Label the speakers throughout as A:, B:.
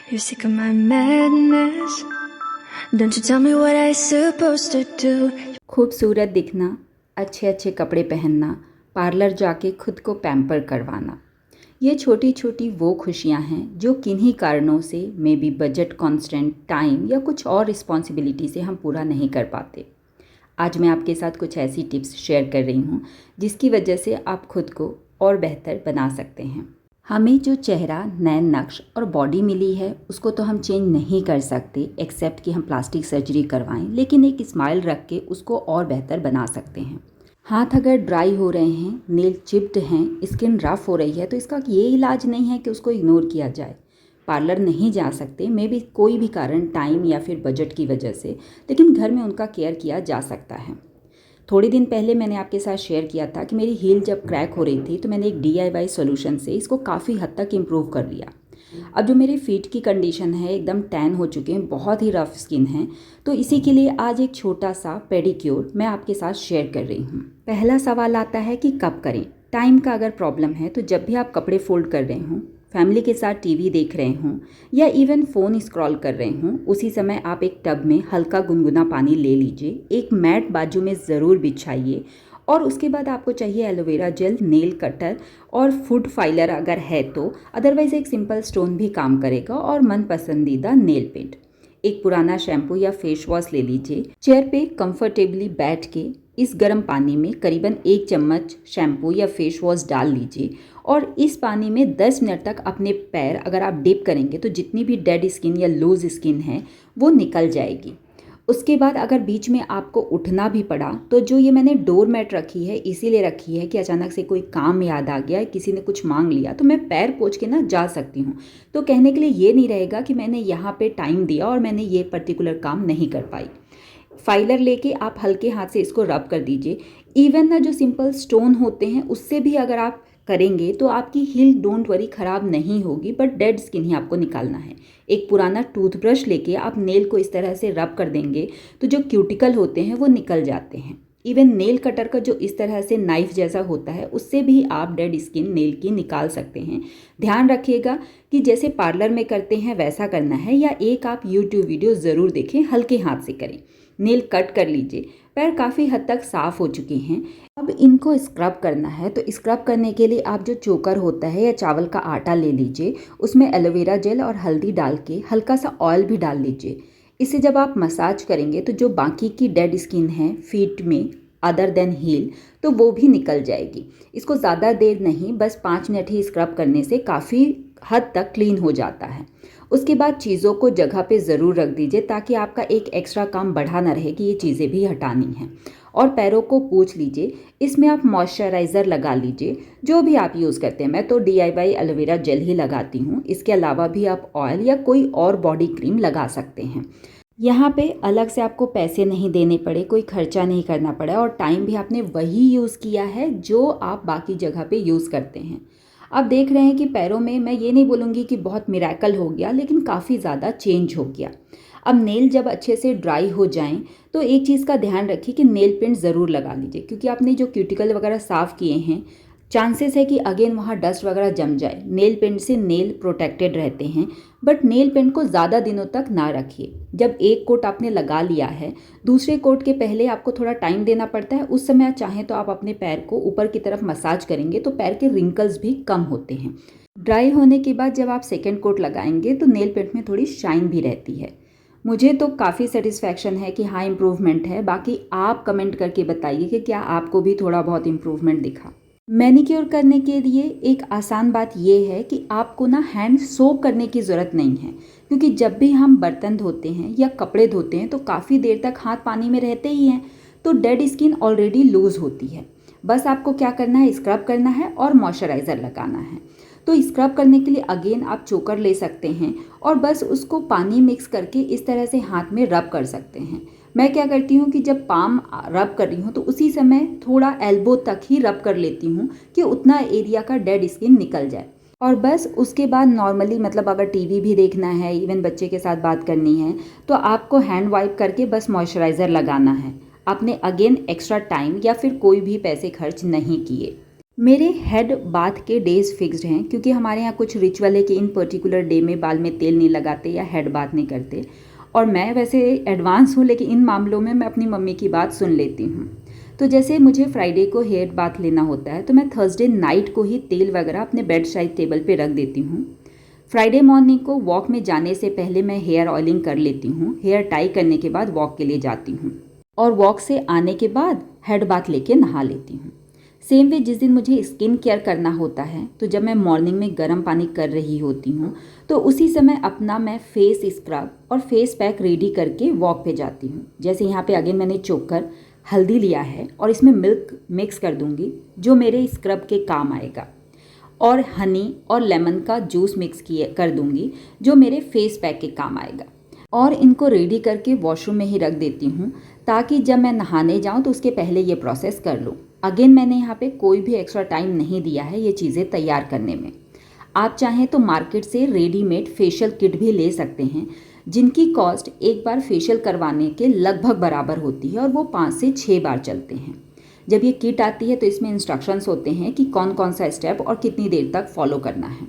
A: You're sick of my madness. Don't you tell me what I supposed to do.
B: खूबसूरत दिखना, अच्छे अच्छे कपड़े पहनना, पार्लर जाके खुद को पैम्पर करवाना, ये छोटी छोटी वो खुशियाँ हैं जो किन्हीं कारणों से may be budget constant, time या कुछ और रिस्पॉन्सिबिलिटी से हम पूरा नहीं कर पाते। आज मैं आपके साथ कुछ ऐसी टिप्स शेयर कर रही हूँ जिसकी वजह से आप खुद को और बेहतर बना सकते हैं। हमें जो चेहरा, नैन नक्श और बॉडी मिली है उसको तो हम चेंज नहीं कर सकते एक्सेप्ट कि हम प्लास्टिक सर्जरी करवाएं, लेकिन एक स्माइल रख के उसको और बेहतर बना सकते हैं। हाथ अगर ड्राई हो रहे हैं, नेल चिप्ड हैं, स्किन रफ हो रही है तो इसका ये इलाज नहीं है कि उसको इग्नोर किया जाए। पार्लर नहीं जा सकते मे बी कोई भी कारण, टाइम या फिर बजट की वजह से, लेकिन घर में उनका केयर किया जा सकता है। थोड़े दिन पहले मैंने आपके साथ शेयर किया था कि मेरी हील जब क्रैक हो रही थी तो मैंने एक DIY सॉल्यूशन से इसको काफ़ी हद तक इम्प्रूव कर लिया। अब जो मेरे फीट की कंडीशन है, एकदम टैन हो चुके हैं, बहुत ही रफ स्किन है, तो इसी के लिए आज एक छोटा सा पेडिक्योर मैं आपके साथ शेयर कर रही हूँ। पहला सवाल आता है कि कब करें। टाइम का अगर प्रॉब्लम है तो जब भी आप कपड़े फोल्ड कर रहे हों, फैमिली के साथ टीवी देख रहे हों या इवन फ़ोन स्क्रॉल कर रहे हों, उसी समय आप एक टब में हल्का गुनगुना पानी ले लीजिए, एक मैट बाजू में ज़रूर बिछाइए और उसके बाद आपको चाहिए एलोवेरा जेल, नेल कटर और फुड फाइलर अगर है तो, अदरवाइज़ एक सिंपल स्टोन भी काम करेगा, और मन पसंदीदा नेल पेंट। एक पुराना शैम्पू या फेस वॉश ले लीजिए। चेयर पे कंफर्टेबली बैठ के इस गर्म पानी में करीबन 1 चम्मच शैम्पू या फेस वॉश डाल लीजिए और इस पानी में 10 मिनट तक अपने पैर अगर आप डिप करेंगे तो जितनी भी डेड स्किन या लूज स्किन है वो निकल जाएगी। उसके बाद अगर बीच में आपको उठना भी पड़ा तो जो ये मैंने डोर मैट रखी है इसीलिए रखी है कि अचानक से कोई काम याद आ गया, किसी ने कुछ मांग लिया तो मैं पैर पोंछ के ना जा सकती हूँ। तो कहने के लिए ये नहीं रहेगा कि मैंने यहाँ पे टाइम दिया और मैंने ये पर्टिकुलर काम नहीं कर पाई। फाइलर लेके आप हल्के हाथ से इसको रब कर दीजिए। इवन ना जो सिंपल स्टोन होते हैं उससे भी अगर आप करेंगे तो आपकी हील डोंट वरी ख़राब नहीं होगी, बट डेड स्किन ही आपको निकालना है। एक पुराना टूथब्रश लेके आप नेल को इस तरह से रब कर देंगे तो जो क्यूटिकल होते हैं वो निकल जाते हैं। इवन नेल कटर का जो इस तरह से नाइफ जैसा होता है उससे भी आप डेड स्किन नेल की निकाल सकते हैं। ध्यान रखिएगा कि जैसे पार्लर में करते हैं वैसा करना है, या एक आप YouTube वीडियो ज़रूर देखें, हल्के हाथ से करें। नेल कट कर लीजिए। पैर काफ़ी हद तक साफ़ हो चुके हैं, अब इनको स्क्रब करना है। तो स्क्रब करने के लिए आप जो चोकर होता है या चावल का आटा ले लीजिए, उसमें एलोवेरा जेल और हल्दी डाल के हल्का सा ऑयल भी डाल लीजिए। इसे जब आप मसाज करेंगे तो जो बाकी की डेड स्किन है फीट में अदर देन हील तो वो भी निकल जाएगी। इसको ज़्यादा देर नहीं, बस 5 मिनट ही स्क्रब करने से काफ़ी हद तक क्लीन हो जाता है। उसके बाद चीज़ों को जगह पे ज़रूर रख दीजिए ताकि आपका एक एक्स्ट्रा काम बढ़ा ना रहे कि ये चीज़ें भी हटानी हैं। और पैरों को पोंछ लीजिए। इसमें आप मॉइस्चराइज़र लगा लीजिए, जो भी आप यूज़ करते हैं। मैं तो DIY एलोवेरा जेल ही लगाती हूँ। इसके अलावा भी आप ऑयल या कोई और बॉडी क्रीम लगा सकते हैं। यहाँ पे अलग से आपको पैसे नहीं देने पड़े, कोई खर्चा नहीं करना पड़ा, और टाइम भी आपने वही यूज़ किया है जो आप बाकी जगह पे यूज़ करते हैं। आप देख रहे हैं कि पैरों में, मैं ये नहीं बोलूँगी कि बहुत मिरेकल हो गया, लेकिन काफ़ी ज़्यादा चेंज हो गया। अब नेल जब अच्छे से ड्राई हो जाएं तो एक चीज़ का ध्यान रखिए कि नेल पेंट ज़रूर लगा लीजिए, क्योंकि आपने जो क्यूटिकल वगैरह साफ़ किए हैं चांसेस है कि अगेन वहाँ डस्ट वगैरह जम जाए। नेल पेंट से नेल प्रोटेक्टेड रहते हैं, बट नेल पेंट को ज़्यादा दिनों तक ना रखिए। जब एक कोट आपने लगा लिया है, दूसरे कोट के पहले आपको थोड़ा टाइम देना पड़ता है। उस समय चाहें तो आप अपने पैर को ऊपर की तरफ मसाज करेंगे तो पैर के रिंकल्स भी कम होते हैं। ड्राई होने के बाद जब आप सेकेंड कोट लगाएंगे तो नेल पेंट में थोड़ी शाइन भी रहती है। मुझे तो काफ़ी सेटिस्फैक्शन है कि हाँ, इम्प्रूवमेंट है। बाकी आप कमेंट करके बताइए कि क्या आपको भी थोड़ा बहुत इम्प्रूवमेंट दिखा। मैनिक्योर करने के लिए एक आसान बात यह है कि आपको ना हैंड सोक करने की ज़रूरत नहीं है, क्योंकि जब भी हम बर्तन धोते हैं या कपड़े धोते हैं तो काफ़ी देर तक हाथ पानी में रहते ही हैं, तो डेड स्किन ऑलरेडी लूज़ होती है। बस आपको क्या करना है, स्क्रब करना है और मॉइस्चराइज़र लगाना है। तो स्क्रब करने के लिए अगेन आप चोकर ले सकते हैं और बस उसको पानी मिक्स करके इस तरह से हाथ में रब कर सकते हैं। मैं क्या करती हूँ कि जब पाम रब कर रही हूँ तो उसी समय थोड़ा एल्बो तक ही रब कर लेती हूँ कि उतना एरिया का डेड स्किन निकल जाए। और बस उसके बाद नॉर्मली, मतलब अगर टीवी भी देखना है, इवन बच्चे के साथ बात करनी है, तो आपको हैंड वाइप करके बस मॉइस्चराइज़र लगाना है। आपने अगेन एक्स्ट्रा टाइम या फिर कोई भी पैसे खर्च नहीं किए। मेरे हेड बाथ के डेज़ फिक्स्ड हैं, क्योंकि हमारे यहाँ कुछ रिचुअल है कि इन पर्टिकुलर डे में बाल में तेल नहीं लगाते या हेड बाथ नहीं करते। और मैं वैसे एडवांस हूँ, लेकिन इन मामलों में मैं अपनी मम्मी की बात सुन लेती हूँ। तो जैसे मुझे फ्राइडे को हेयर बाथ लेना होता है, तो मैं थर्सडे नाइट को ही तेल वगैरह अपने बेड साइड टेबल पे रख देती हूँ। फ्राइडे मॉर्निंग को वॉक में जाने से पहले मैं हेयर ऑयलिंग कर लेती हूँ। हेयर टाई करने के बाद वॉक के लिए जाती हूँ और वॉक से आने के बाद हेड बाथ लेके नहा लेती हूँ। सेम वे जिस दिन मुझे स्किन केयर करना होता है, तो जब मैं मॉर्निंग में गर्म पानी कर रही होती हूँ, तो उसी समय अपना मैं फेस स्क्रब और फेस पैक रेडी करके वॉक पे जाती हूँ। जैसे यहाँ पे अगेन मैंने चोकर हल्दी लिया है और इसमें मिल्क मिक्स कर दूँगी जो मेरे स्क्रब के काम आएगा, और हनी और लेमन का जूस मिक्स किए कर दूँगी जो मेरे फेस पैक के काम आएगा। और इनको रेडी करके वॉशरूम में ही रख देती हूँ, ताकि जब मैं नहाने जाऊँ तो उसके पहले ये प्रोसेस कर लूँ। अगेन मैंने यहाँ पे कोई भी एक्स्ट्रा टाइम नहीं दिया है ये चीज़ें तैयार करने में। आप चाहें तो मार्केट से रेडीमेड फेशियल किट भी ले सकते हैं, जिनकी कॉस्ट एक बार फेशियल करवाने के लगभग बराबर होती है और वो 5 से 6 बार चलते हैं। जब ये किट आती है तो इसमें इंस्ट्रक्शंस होते हैं कि कौन कौन सा स्टेप और कितनी देर तक फॉलो करना है।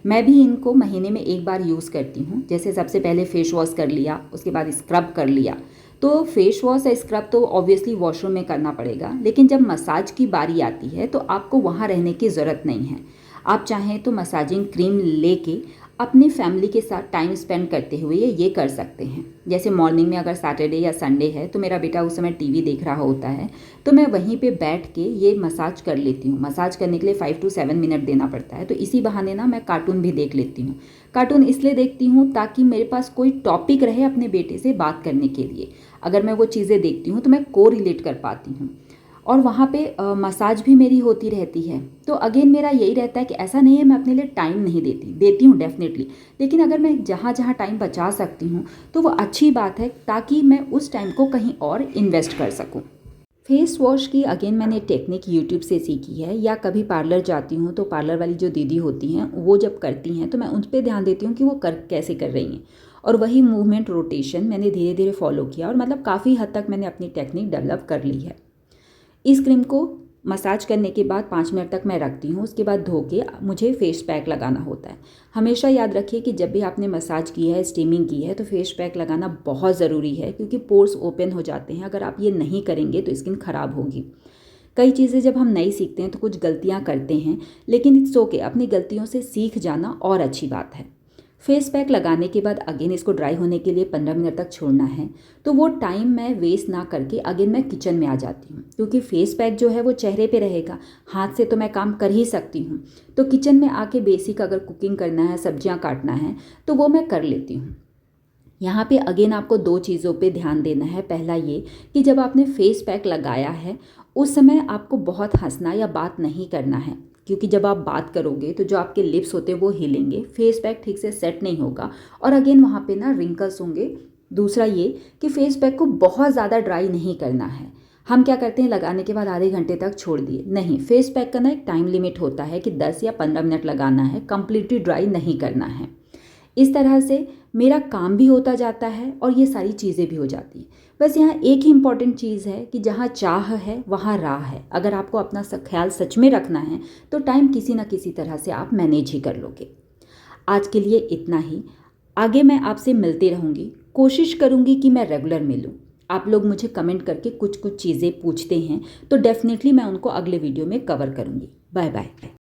B: मैं भी इनको महीने में एक बार यूज़ करती हूँ। जैसे सबसे पहले फेस वॉश कर लिया, उसके बाद स्क्रब कर लिया। तो फेस वॉश या स्क्रब तो ऑब्वियसली वॉशरूम में करना पड़ेगा, लेकिन जब मसाज की बारी आती है तो आपको वहाँ रहने की ज़रूरत नहीं है। आप चाहें तो मसाजिंग क्रीम लेके अपनी फैमिली के साथ टाइम स्पेंड करते हुए ये कर सकते हैं। जैसे मॉर्निंग में अगर सैटरडे या संडे है तो मेरा बेटा उस समय टीवी देख रहा होता है, तो मैं वहीं पे बैठ के ये मसाज कर लेती हूँ। मसाज करने के लिए 5 to 7 मिनट देना पड़ता है, तो इसी बहाने ना मैं कार्टून भी देख लेती हूँ। कार्टून इसलिए देखती हूँ ताकि मेरे पास कोई टॉपिक रहे अपने बेटे से बात करने के लिए। अगर मैं वो चीज़ें देखती हूँ तो मैं को रिलेट कर पाती हूँ, और वहाँ पे मसाज भी मेरी होती रहती है। तो अगेन मेरा यही रहता है कि ऐसा नहीं है मैं अपने लिए टाइम नहीं देती हूँ डेफिनेटली, लेकिन अगर मैं जहाँ जहाँ टाइम बचा सकती हूँ तो वो अच्छी बात है, ताकि मैं उस टाइम को कहीं और इन्वेस्ट कर सकूँ। फेस वॉश की अगेन मैंने टेक्निक यूट्यूब से सीखी है, या कभी पार्लर जाती हूँ तो पार्लर वाली जो दीदी होती हैं वो जब करती हैं तो मैं उन पर ध्यान देती हूँ कि वो कैसे कर रही हैं, और वही मूवमेंट रोटेशन मैंने धीरे धीरे फॉलो किया, और मतलब काफ़ी हद तक मैंने अपनी टेक्निक डेवलप कर ली है। इस क्रीम को मसाज करने के बाद 5 मिनट तक मैं रखती हूँ। उसके बाद धो के मुझे फेस पैक लगाना होता है। हमेशा याद रखिए कि जब भी आपने मसाज की है, स्टीमिंग की है, तो फेस पैक लगाना बहुत ज़रूरी है, क्योंकि पोर्स ओपन हो जाते हैं। अगर आप ये नहीं करेंगे तो स्किन ख़राब होगी। कई चीज़ें जब हम नहीं सीखते हैं तो कुछ गलतियाँ करते हैं, लेकिन इट्स ओके, अपनी गलतियों से सीख जाना और अच्छी बात है। फेस पैक लगाने के बाद अगेन इसको ड्राई होने के लिए 15 मिनट तक छोड़ना है। तो वो टाइम मैं वेस्ट ना करके अगेन मैं किचन में आ जाती हूँ, क्योंकि फेस पैक जो है वो चेहरे पे रहेगा, हाथ से तो मैं काम कर ही सकती हूँ। तो किचन में आके बेसिक अगर कुकिंग करना है, सब्जियाँ काटना है, तो वो मैं कर लेती हूँ। यहाँ पे अगेन आपको 2 चीज़ों पे ध्यान देना है। पहला ये कि जब आपने फेस पैक लगाया है उस समय आपको बहुत हंसना या बात नहीं करना है, क्योंकि जब आप बात करोगे तो जो आपके लिप्स होते हैं वो हिलेंगे, फेस पैक ठीक से सेट नहीं होगा, और अगेन वहाँ पे ना रिंकल्स होंगे। दूसरा ये कि फेस पैक को बहुत ज़्यादा ड्राई नहीं करना है। हम क्या करते हैं, लगाने के बाद आधे घंटे तक छोड़ दिए, नहीं, फेस पैक का ना एक टाइम लिमिट होता है कि 10 या 15 मिनट लगाना है, कंप्लीटली ड्राई नहीं करना है। इस तरह से मेरा काम भी होता जाता है और ये सारी चीज़ें भी हो जाती हैं। बस यहाँ एक ही इम्पॉर्टेंट चीज़ है कि जहाँ चाह है वहाँ राह है। अगर आपको अपना ख्याल सच में रखना है तो टाइम किसी न किसी तरह से आप मैनेज ही कर लोगे। आज के लिए इतना ही। आगे मैं आपसे मिलती रहूँगी, कोशिश करूँगी कि मैं रेगुलर मिलूँ। आप लोग मुझे कमेंट करके कुछ चीज़ें पूछते हैं, तो डेफिनेटली मैं उनको अगले वीडियो में कवर करूँगी। Bye bye.